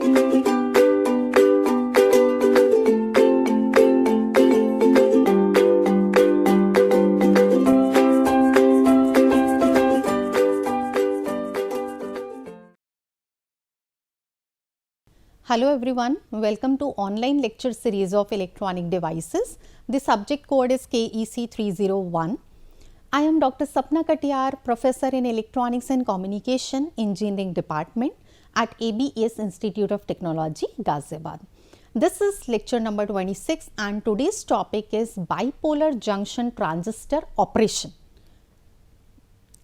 Hello everyone, welcome to online lecture series of electronic devices. The subject code is KEC 301. I am Dr. Sapna Katiyar, Professor in Electronics and Communication Engineering Department at ABS Institute of Technology, Ghaziabad. This is lecture number 26 and today's topic is bipolar junction transistor operation.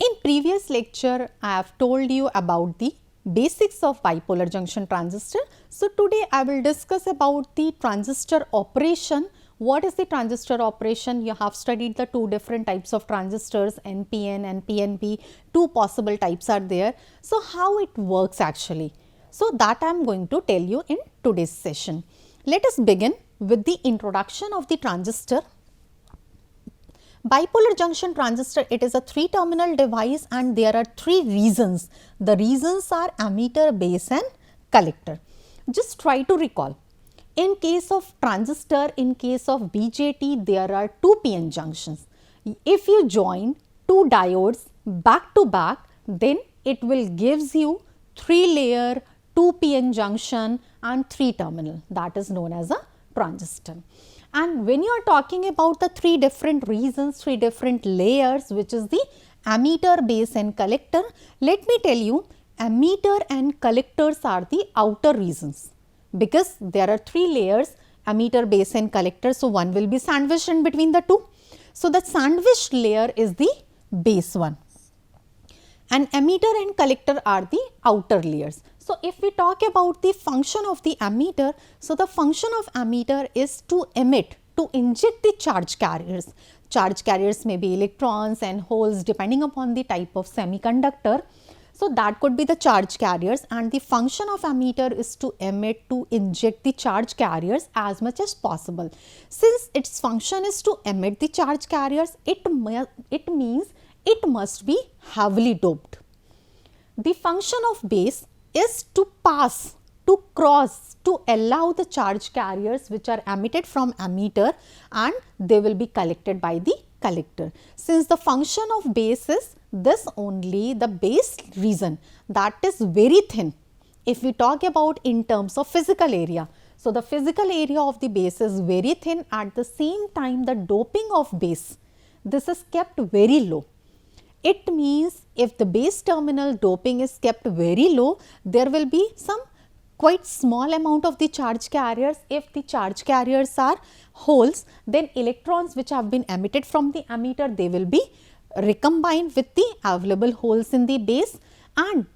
In previous lecture, I have told you about the basics of bipolar junction transistor. So, today I will discuss about the transistor operation. What is the transistor operation? You have studied the two different types of transistors, NPN and PNP, two possible types are there. So, how it works actually? So, that I am going to tell you in today's session. Let us begin with the introduction of the transistor. Bipolar junction transistor, it is a 3-terminal device and there are 3 regions. The regions are emitter, base and collector. Just try to recall. In case of transistor, in case of BJT, there are 2 PN junctions. If you join 2 diodes back to back, then it will gives you 3 layer, 2 PN junction and 3 terminal. That is known as a transistor. And when you are talking about the 3 different regions, 3 different layers, which is the emitter, base and collector, let me tell you, emitter and collectors are the outer regions because there are 3 layers, emitter, base and collector. So, one will be sandwiched in between the 2. So, the sandwiched layer is the base one and emitter and collector are the outer layers. So, if we talk about the function of the emitter, so the function of emitter is to emit, to inject the charge carriers. Charge carriers may be electrons and holes depending upon the type of semiconductor. So, that could be the charge carriers and the function of emitter is to emit, to inject the charge carriers as much as possible. Since its function is to emit the charge carriers, it means it must be heavily doped. The function of base is to pass, to cross, to allow the charge carriers which are emitted from emitter and they will be collected by the collector. Since the function of base is this only, the base region that is very thin. If we talk about in terms of physical area, so the physical area of the base is very thin, at the same time the doping of base, this is kept very low. It means if the base terminal doping is kept very low, there will be some quite small amount of the charge carriers. If the charge carriers are holes, then electrons which have been emitted from the emitter, they will be recombined with the available holes in the base and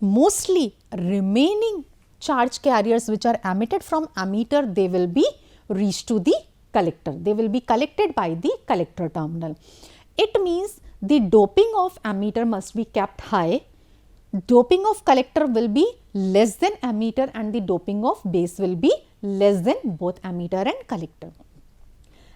mostly remaining charge carriers which are emitted from emitter, they will be reached to the collector. They will be collected by the collector terminal. It means the doping of emitter must be kept high, doping of collector will be less than emitter and the doping of base will be less than both emitter and collector.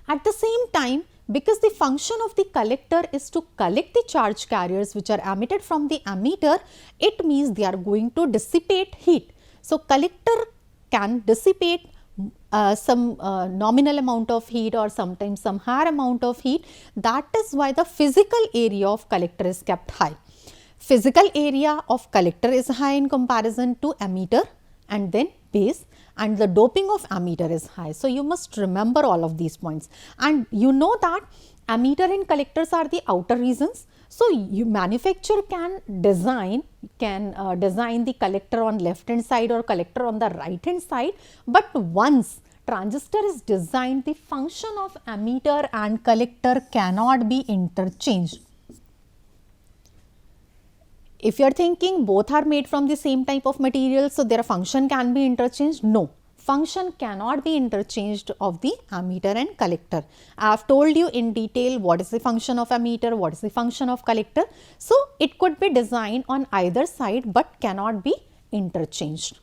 At the same time, because the function of the collector is to collect the charge carriers which are emitted from the emitter, it means they are going to dissipate heat. So, collector can dissipate some nominal amount of heat or sometimes some higher amount of heat. That is why the physical area of collector is kept high. Physical area of collector is high in comparison to emitter and then base, and the doping of emitter is high. So, you must remember all of these points and you know that emitter and collectors are the outer regions. So, manufacturer can design the collector on left hand side or collector on the right hand side, but once transistor is designed, the function of emitter and collector cannot be interchanged. If you are thinking both are made from the same type of material, so their function can be interchanged, no. Function cannot be interchanged of the emitter and collector. I have told you in detail what is the function of emitter, what is the function of collector. So, it could be designed on either side but cannot be interchanged.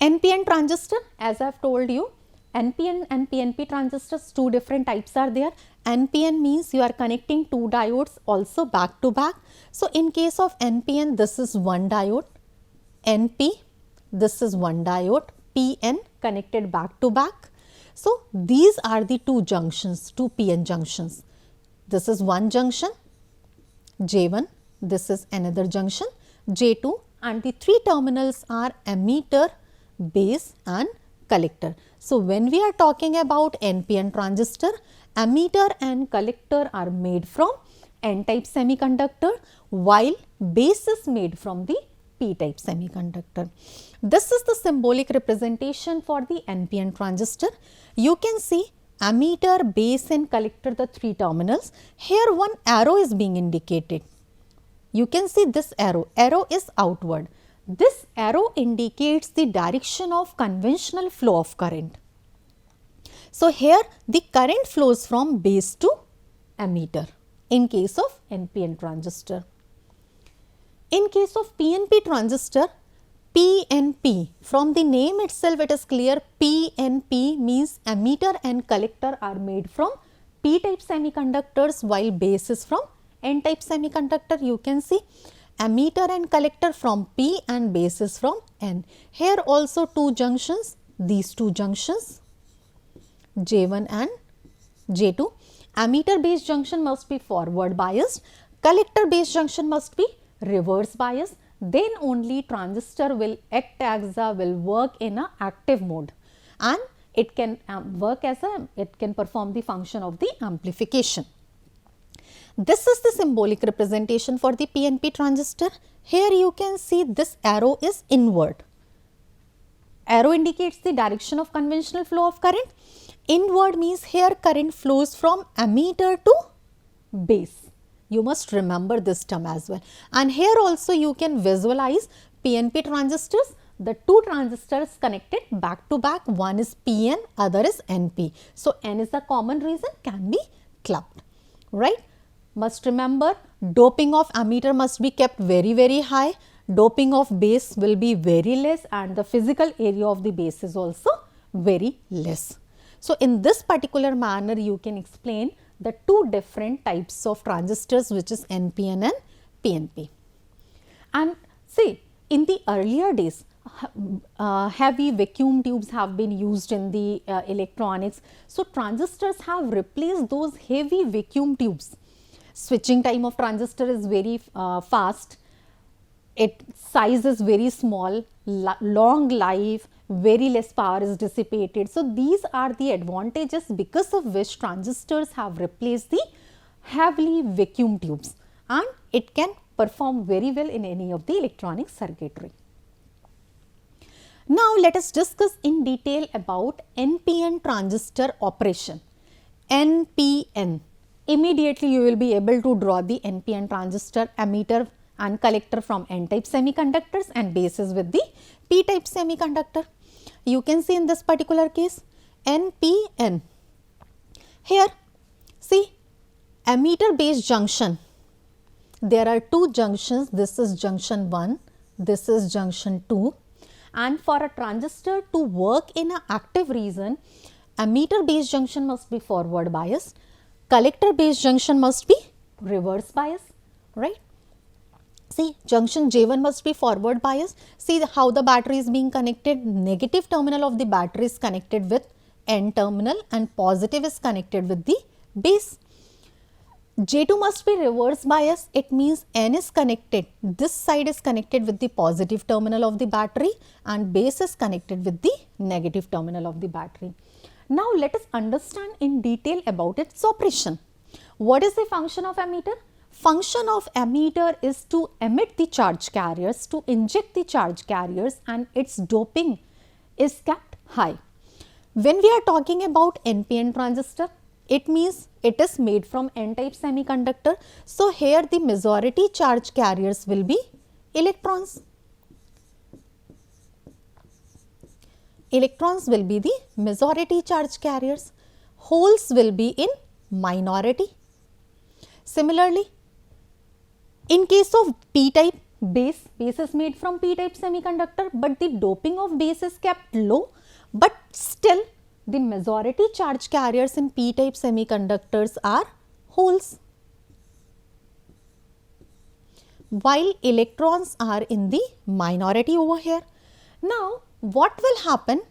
NPN transistor, as I have told you, NPN and PNP transistors, 2 different types are there. NPN means you are connecting 2 diodes also back to back. So, in case of NPN, this is one diode, NP this is one diode, PN connected back to back. So, these are the two junctions, two PN junctions. This is one junction, J1, this is another junction, J2, and the three terminals are emitter, base and collector. So, when we are talking about NPN transistor, emitter and collector are made from N-type semiconductor, while base is made from the P-type semiconductor. This is the symbolic representation for the NPN transistor. You can see emitter, base and collector, the three terminals. Here one arrow is being indicated. You can see this arrow is outward. This arrow indicates the direction of conventional flow of current. So, here the current flows from base to emitter in case of NPN transistor. In case of PNP transistor, PNP, from the name itself it is clear, PNP means emitter and collector are made from P-type semiconductors, while base is from N-type semiconductor. You can see emitter and collector from P and base is from N. Here also two junctions, these two junctions, J1 and J2. Emitter base junction must be forward biased, collector base junction must be reverse biased, then only transistor will work in a active mode, and it can it can perform the function of the amplification. This is the symbolic representation for the PNP transistor. Here you can see this arrow is inward. Arrow indicates the direction of conventional flow of current. Inward means here current flows from emitter to base. You must remember this term as well. And here also you can visualize PNP transistors. The two transistors connected back to back, one is PN, other is NP. So, N is the common reason, can be clubbed, right. Must remember, doping of emitter must be kept very high, doping of base will be very less, and the physical area of the base is also very less. So, in this particular manner you can explain the two different types of transistors, which is NPN and PNP. And see, in the earlier days, heavy vacuum tubes have been used in the electronics. So, transistors have replaced those heavy vacuum tubes. Switching time of transistor is very fast, its size is very small, long life, very less power is dissipated. So, these are the advantages because of which transistors have replaced the heavily vacuum tubes, and it can perform very well in any of the electronic circuitry. Now, let us discuss in detail about NPN transistor operation. NPN. Immediately you will be able to draw the NPN transistor emitter and collector from N-type semiconductors and bases with the P-type semiconductor. You can see in this particular case NPN. Here see emitter base junction. There are two junctions, this is junction 1, this is junction 2, and for a transistor to work in an active region, emitter base junction must be forward biased, collector base junction must be reverse biased, right. See, junction J1 must be forward biased. See how the battery is being connected. Negative terminal of the battery is connected with N terminal and positive is connected with the base. J2 must be reverse biased. It means N is connected. This side is connected with the positive terminal of the battery and base is connected with the negative terminal of the battery. Now, let us understand in detail about its operation. What is the function of emitter? Function of emitter is to emit the charge carriers, to inject the charge carriers, and its doping is kept high. When we are talking about NPN transistor, it means it is made from N-type semiconductor. So, here the majority charge carriers will be electrons. Electrons will be the majority charge carriers, holes will be in minority. Similarly, in case of P-type, base is made from P-type semiconductor, but the doping of base is kept low, but still the majority charge carriers in P-type semiconductors are holes, while electrons are in the minority over here. Now, what will happen?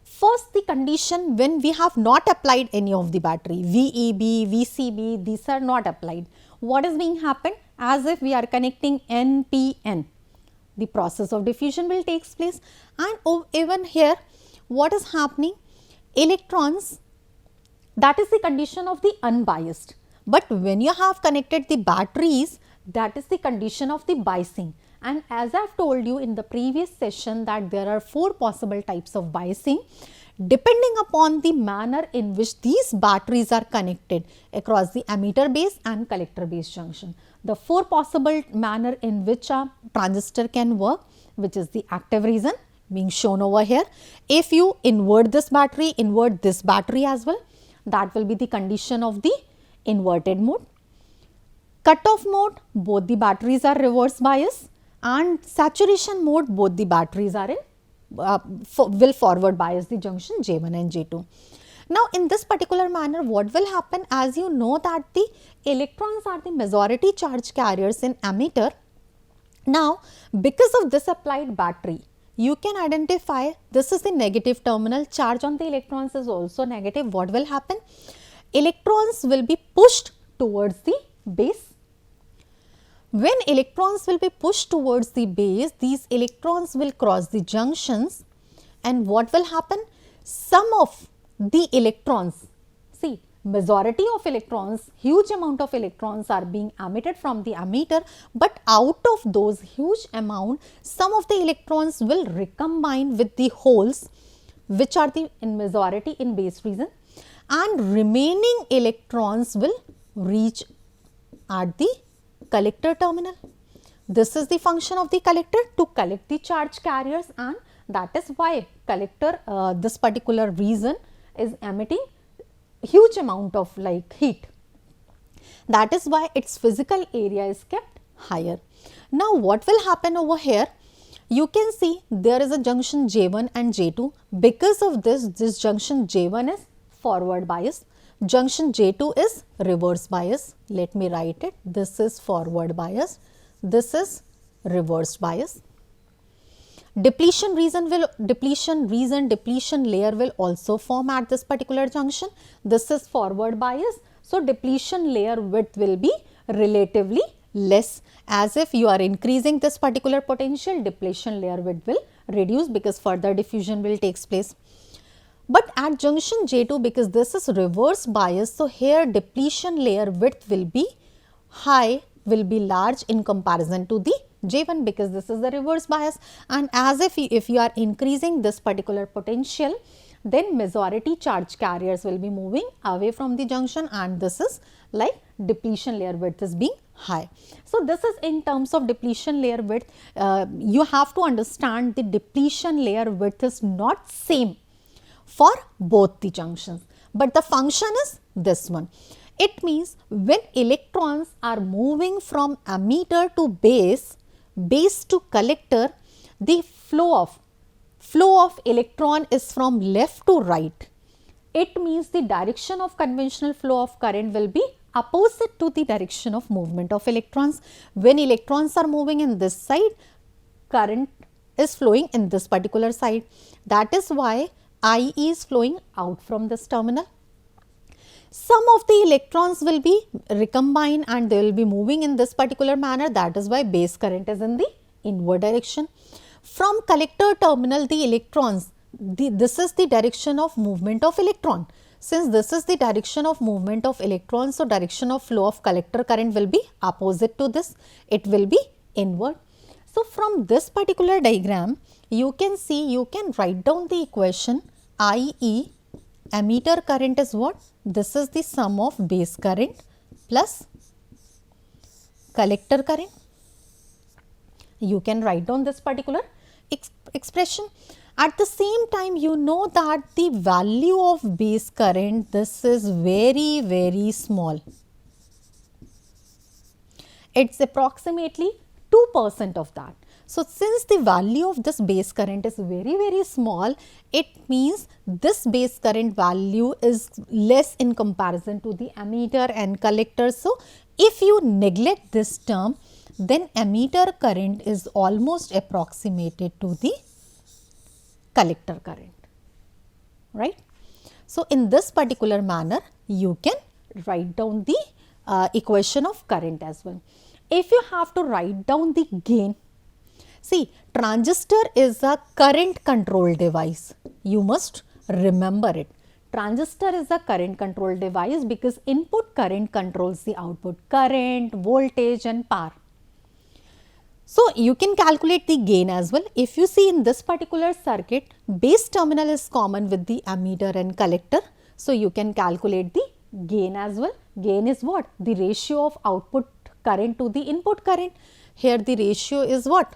First, the condition when we have not applied any of the battery, VEB, VCB, these are not applied. What is being happened? As if we are connecting NPN, the process of diffusion will take place, and even here what is happening? Electrons, that is the condition of the unbiased, but when you have connected the batteries, that is the condition of the biasing. And as I have told you in the previous session that there are 4 possible types of biasing depending upon the manner in which these batteries are connected across the emitter base and collector base junction. The 4 possible manner in which a transistor can work, which is the active region being shown over here. If you invert this battery as well, that will be the condition of the inverted mode. Cutoff mode, both the batteries are reverse bias, and saturation mode, both the batteries are in will forward bias the junction J1 and J2. Now, in this particular manner, what will happen? As you know that the electrons are the majority charge carriers in emitter. Now, because of this applied battery, you can identify this is the negative terminal, charge on the electrons is also negative. What will happen? Electrons will be pushed towards the base. When electrons will be pushed towards the base, these electrons will cross the junctions, and what will happen? Some of the electrons, see, majority of electrons, huge amount of electrons are being emitted from the emitter, but out of those huge amount, some of the electrons will recombine with the holes which are the in majority in base region, and remaining electrons will reach at the collector terminal. This is the function of the collector, to collect the charge carriers, and that is why collector this particular region is emitting huge amount of like heat. That is why its physical area is kept higher. Now, what will happen over here? You can see there is a junction J1 and J2. Because of this junction J1 is forward bias, junction J2 is reverse bias. Let me write it. This is forward bias, this is reverse bias. Depletion region, depletion layer will also form at this particular junction. This is forward bias. So, depletion layer width will be relatively less. As if you are increasing this particular potential, depletion layer width will reduce because further diffusion will take place. But at junction J2, because this is reverse bias, so here depletion layer width will be high, will be large in comparison to the J1, because this is the reverse bias. And as if you are increasing this particular potential, then majority charge carriers will be moving away from the junction, and this is like depletion layer width is being high. So, this is in terms of depletion layer width. You have to understand the depletion layer width is not same for both the junctions, but the function is this one. It means when electrons are moving from emitter to base, base to collector, the flow of electron is from left to right. It means the direction of conventional flow of current will be opposite to the direction of movement of electrons. When electrons are moving in this side, current is flowing in this particular side. That is why IE is flowing out from this terminal. Some of the electrons will be recombined and they will be moving in this particular manner. That is why base current is in the inward direction. From collector terminal, the electrons, this is the direction of movement of electron. Since this is the direction of movement of electrons, so direction of flow of collector current will be opposite to this. It will be inward. So, from this particular diagram, you can see, you can write down the equation IE, emitter current is what? This is the sum of base current plus collector current. You can write down this particular expression. At the same time, you know that the value of base current, this is very, very small. It's approximately 2% of that. So, since the value of this base current is very, very small, it means this base current value is less in comparison to the emitter and collector. So, if you neglect this term, then emitter current is almost approximated to the collector current, right. So, in this particular manner you can write down the equation of current as well. If you have to write down the gain, see, transistor is a current control device, you must remember it. Transistor is a current control device because input current controls the output current, voltage and power. So, you can calculate the gain as well. If you see in this particular circuit, base terminal is common with the ammeter and collector. So, you can calculate the gain as well. Gain is what? The ratio of output current to the input current. Here the ratio is what?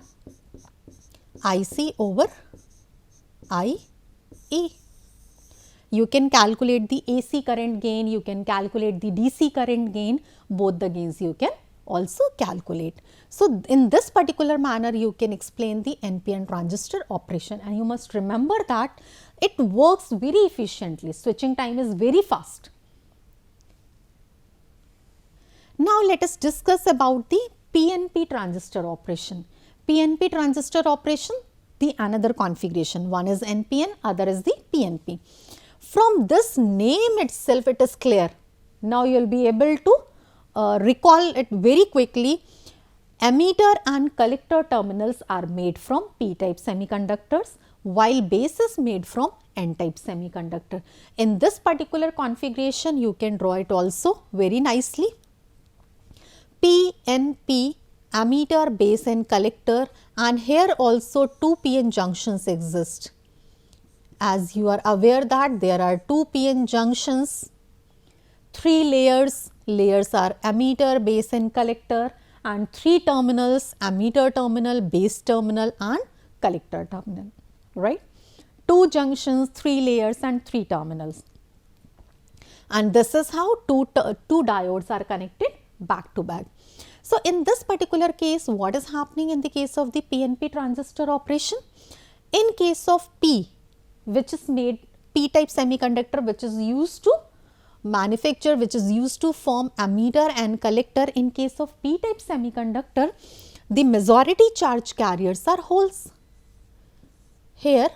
IC over IE. You can calculate the AC current gain, you can calculate the DC current gain, both the gains you can also calculate. So, in this particular manner you can explain the NPN transistor operation, and you must remember that it works very efficiently, switching time is very fast. Now, let us discuss about the PNP transistor operation. PNP transistor operation, the another configuration, one is NPN, other is the PNP. From this name itself it is clear. Now, you will be able to recall it very quickly. Ammeter and collector terminals are made from p-type semiconductors, while base is made from n-type semiconductor. In this particular configuration, you can draw it also very nicely. PNP, ammeter, base and collector, and here also two PN junctions exist. As you are aware that there are two PN junctions, three layers are ammeter, base and collector, and three terminals, ammeter terminal, base terminal and collector terminal, right. Two junctions, three layers and three terminals, and this is how two diodes are connected back to back. So, in this particular case, what is happening in the case of the PNP transistor operation? In case of P, which is made p-type semiconductor, which is used to manufacture, which is used to form ammeter and collector. In case of p-type semiconductor, the majority charge carriers are holes. Here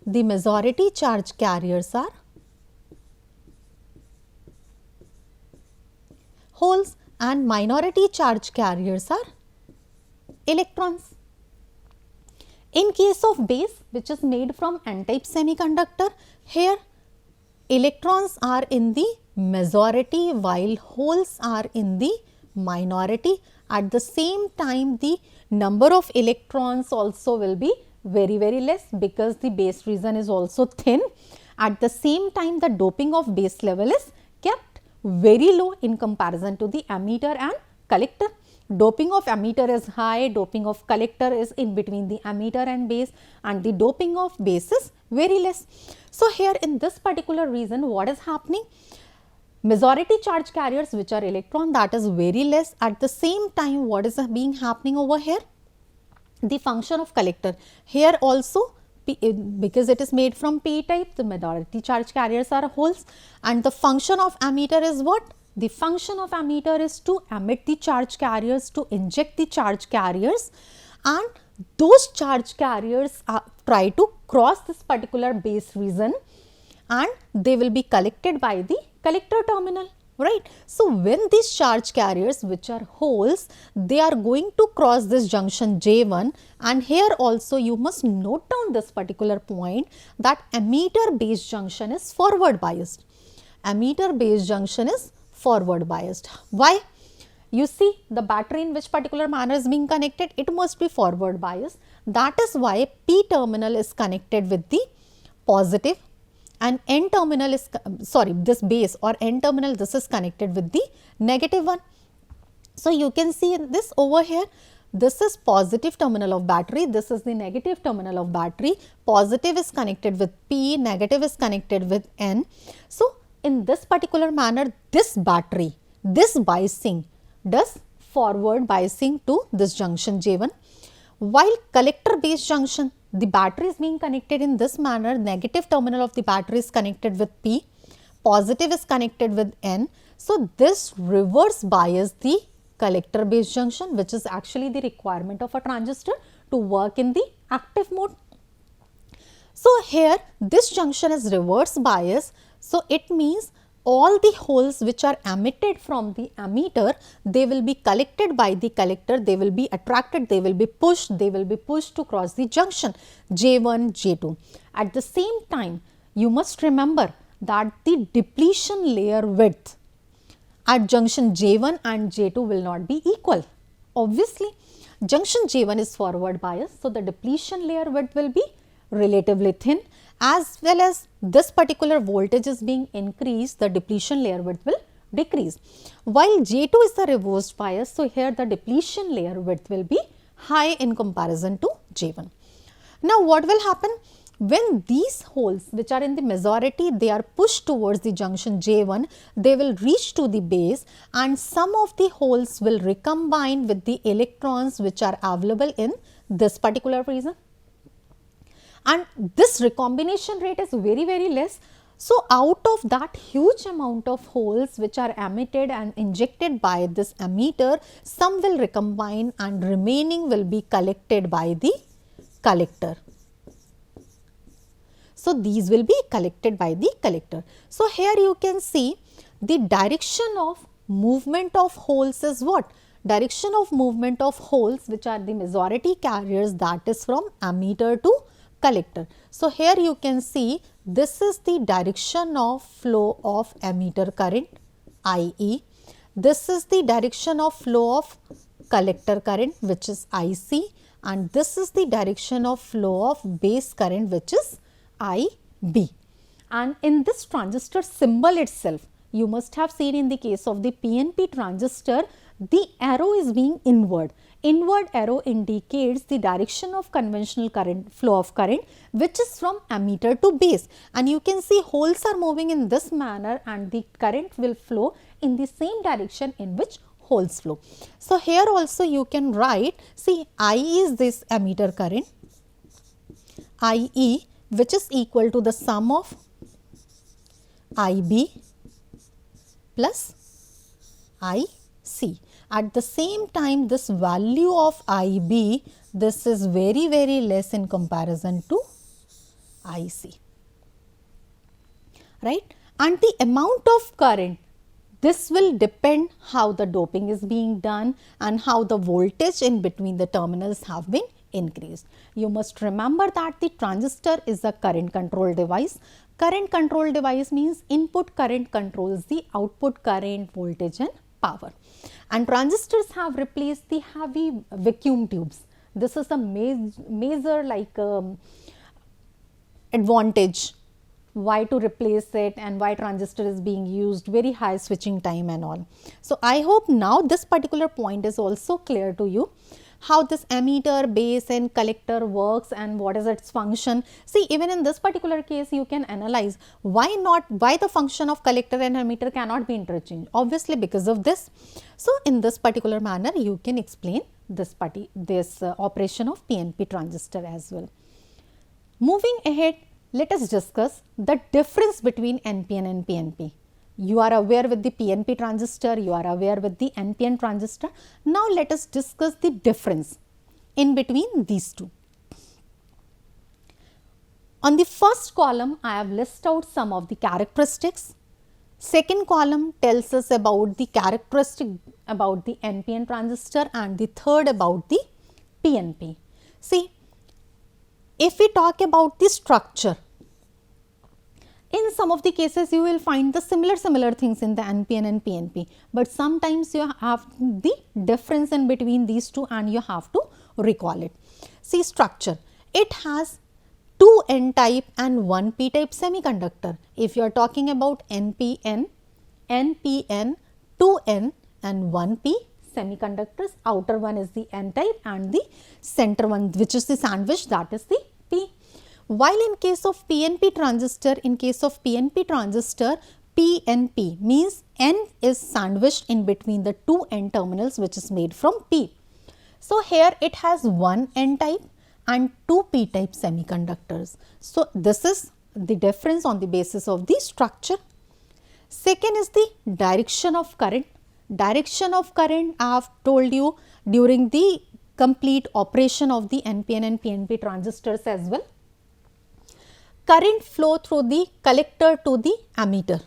the majority charge carriers are holes and minority charge carriers are electrons. In case of base, which is made from n-type semiconductor, here electrons are in the majority while holes are in the minority. At the same time, the number of electrons also will be very less because the base region is also thin. At the same time, the doping of base level is kept very low in comparison to the ammeter and collector. Doping of ammeter is high, doping of collector is in between the ammeter and base, and the doping of base is very less. So, here in this particular region, what is happening? Majority charge carriers, which are electron, that is very less. At the same time, what is being happening over here? The function of collector. Here also, because it is made from p-type, the majority charge carriers are holes, and the function of ammeter is what? The function of ammeter is to emit the charge carriers, to inject the charge carriers, and those charge carriers try to cross this particular base region and they will be collected by the collector terminal, right. So, when these charge carriers, which are holes, they are going to cross this junction J1, and here also you must note down this particular point that ammeter base junction is forward biased. Ammeter base junction is forward biased. Why? You see, the battery in which particular manner is being connected, it must be forward biased. That is why P terminal is connected with the positive and N terminal is, this base or N terminal, this is connected with the negative one. So, you can see in this over here, this is positive terminal of battery, this is the negative terminal of battery. Positive is connected with P, negative is connected with N. So, in this particular manner, this battery, this biasing does forward biasing to this junction J1, while collector base junction, the battery is being connected in this manner. Negative terminal of the battery is connected with P, positive is connected with N. So, this reverse bias the collector base junction, which is actually the requirement of a transistor to work in the active mode. So here this junction is reverse bias. So it means all the holes which are emitted from the emitter, they will be collected by the collector, they will be attracted, they will be pushed to cross the junction J1, J2. At the same time, you must remember that the depletion layer width at junction J1 and J2 will not be equal. Obviously, junction J1 is forward bias, so the depletion layer width will be relatively thin, as well as this particular voltage is being increased, the depletion layer width will decrease. While J2 is the reversed bias, so here the depletion layer width will be high in comparison to J1. Now, what will happen? When these holes which are in the majority, they are pushed towards the junction J1, they will reach to the base and some of the holes will recombine with the electrons which are available in this particular region. And this recombination rate is very less. So, out of that huge amount of holes which are emitted and injected by this emitter, some will recombine and remaining will be collected by the collector. So, these will be collected by the collector. So, here you can see the direction of movement of holes is what? Direction of movement of holes which are the majority carriers, that is from emitter to collector. So, here you can see this is the direction of flow of emitter current IE. This is the direction of flow of collector current, which is IC, and this is the direction of flow of base current, which is IB. And in this transistor symbol itself, you must have seen in the case of the PNP transistor, the arrow is being inward. Inward arrow indicates the direction of conventional current, flow of current, which is from emitter to base. And you can see holes are moving in this manner and the current will flow in the same direction in which holes flow. So, here also you can write, see, I is this emitter current, IE, which is equal to the sum of IB plus IC. At the same time, this value of IB, this is very less in comparison to IC, right? And the amount of current, this will depend how the doping is being done and how the voltage in between the terminals have been increased. You must remember that the transistor is a current control device. Current control device means input current controls the output current, voltage and power. And transistors have replaced the heavy vacuum tubes. This is a major advantage why to replace it and why transistor is being used, very high switching time and all. So, I hope now this particular point is also clear to you, how this emitter, base and collector works and what is its function. See, even in this particular case, you can analyze why the function of collector and emitter cannot be interchanged. Obviously, because of this. So, in this particular manner, you can explain this operation of PNP transistor as well. Moving ahead, let us discuss the difference between NPN and PNP. You are aware with the PNP transistor, you are aware with the NPN transistor. Now, let us discuss the difference in between these two. On the first column, I have listed out some of the characteristics. Second column tells us about the characteristic about the NPN transistor and the third about the PNP. See, if we talk about the structure, in some of the cases you will find the similar things in the NPN and PNP, but sometimes you have the difference in between these two and you have to recall it. See, structure, it has 2 N-type and 1 P-type semiconductor. If you are talking about NPN, 2N and 1P semiconductors, outer one is the N-type and the center one, which is the sandwich, that is the P. While in case of PNP transistor, P and P means N is sandwiched in between the 2 N terminals, which is made from P. So, here it has 1 N-type and 2 P-type semiconductors. So, this is the difference on the basis of the structure. Second is the direction of current. Direction of current, I have told you during the complete operation of the NPN and PNP transistors as well. current flow through the collector to the ammeter.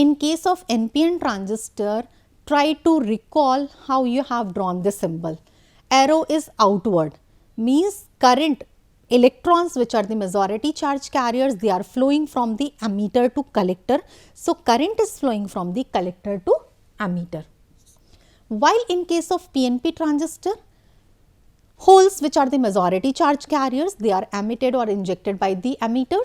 In case of NPN transistor, try to recall how you have drawn the symbol. Arrow is outward, means current, electrons which are the majority charge carriers, they are flowing from the ammeter to collector. So, current is flowing from the collector to ammeter. While in case of PNP transistor, holes which are the majority charge carriers, they are emitted or injected by the ammeter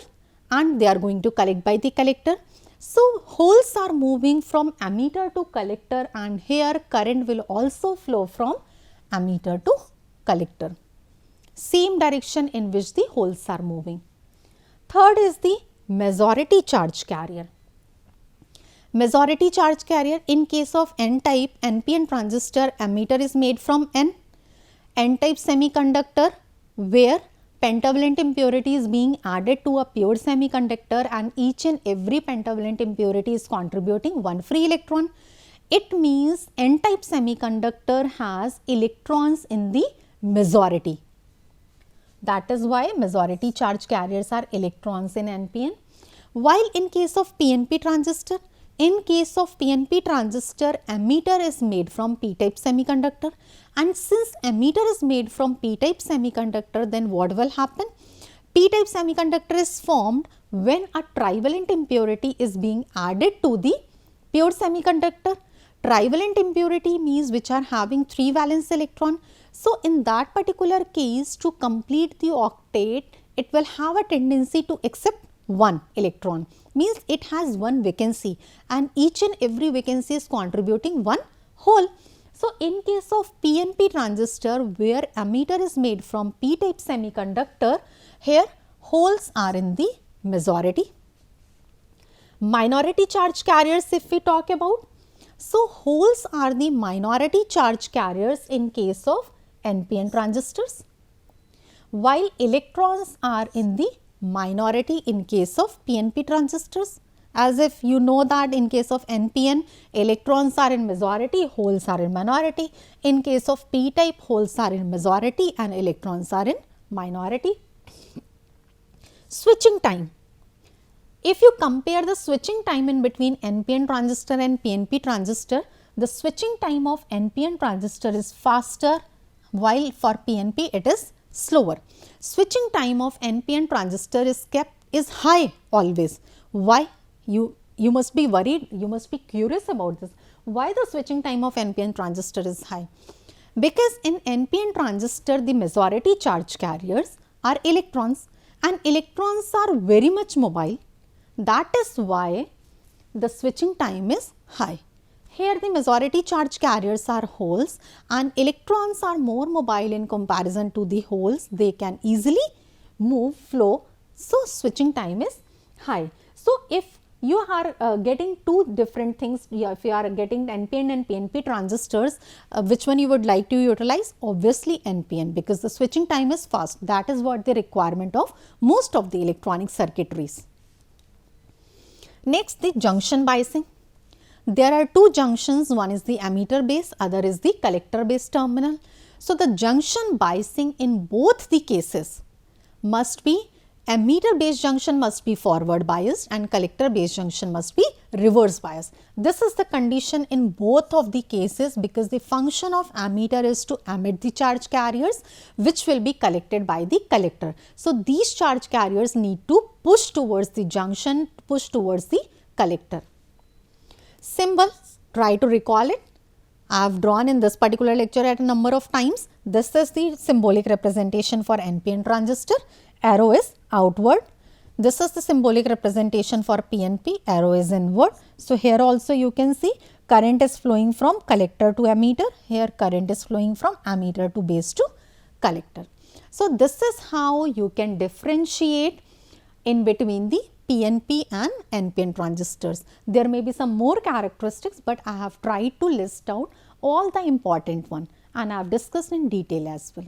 and they are going to collect by the collector. So, holes are moving from ammeter to collector and here current will also flow from ammeter to collector, same direction in which the holes are moving. Third is the majority charge carrier. Majority charge carrier, in case of N-type NPN transistor, ammeter is made from N-type semiconductor where pentavalent impurity is being added to a pure semiconductor and each and every pentavalent impurity is contributing one free electron. It means N-type semiconductor has electrons in the majority. That is why majority charge carriers are electrons in NPN. While in case of PNP transistor, ammeter is made from P-type semiconductor and since ammeter is made from P-type semiconductor, then what will happen? P-type semiconductor is formed when a trivalent impurity is being added to the pure semiconductor. Trivalent impurity means which are having 3 valence electron. So, in that particular case, to complete the octet, it will have a tendency to accept 1 electron, means it has 1 vacancy and each and every vacancy is contributing 1 hole. So, in case of PNP transistor where ammeter is made from P-type semiconductor, here holes are in the majority. Minority charge carriers if we talk about, so holes are the minority charge carriers in case of NPN transistors, while electrons are in the minority in case of PNP transistors. As if you know that in case of NPN, electrons are in majority, holes are in minority. In case of P-type, holes are in majority and electrons are in minority. Switching time. If you compare the switching time in between NPN transistor and PNP transistor, the switching time of NPN transistor is faster while for PNP it is slower. Switching time of NPN transistor is high always. Why? You must be worried, you must be curious about this. Why the switching time of NPN transistor is high? Because in NPN transistor the majority charge carriers are electrons and electrons are very much mobile. That is why the switching time is high. Here the majority charge carriers are holes and electrons are more mobile in comparison to the holes. They can easily move, flow. So, switching time is high. So, if you are getting two different things, if you are getting NPN and PNP transistors, which one you would like to utilize? Obviously NPN, because the switching time is fast. That is what the requirement of most of the electronic circuitries. Next, the junction biasing. There are two junctions, one is the ammeter base, other is the collector base terminal. So, the junction biasing in both the cases must be, ammeter base junction must be forward biased and collector base junction must be reverse biased. This is the condition in both of the cases because the function of ammeter is to emit the charge carriers which will be collected by the collector. So, these charge carriers need to push towards the junction, push towards the collector. Symbol, try to recall it. I have drawn in this particular lecture at a number of times. This is the symbolic representation for NPN transistor. Arrow is outward. This is the symbolic representation for PNP. Arrow is inward. So, here also you can see current is flowing from collector to ammeter. Here current is flowing from ammeter to base to collector. So, this is how you can differentiate in between the PNP and NPN transistors. There may be some more characteristics, but I have tried to list out all the important one and I have discussed in detail as well.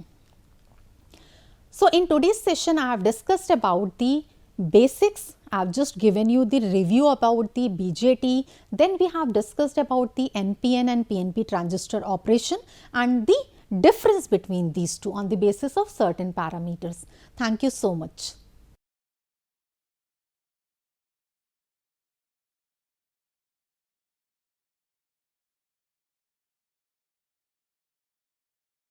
So, in today's session I have discussed about the basics. I have just given you the review about the BJT, then we have discussed about the NPN and PNP transistor operation and the difference between these two on the basis of certain parameters. Thank you so much.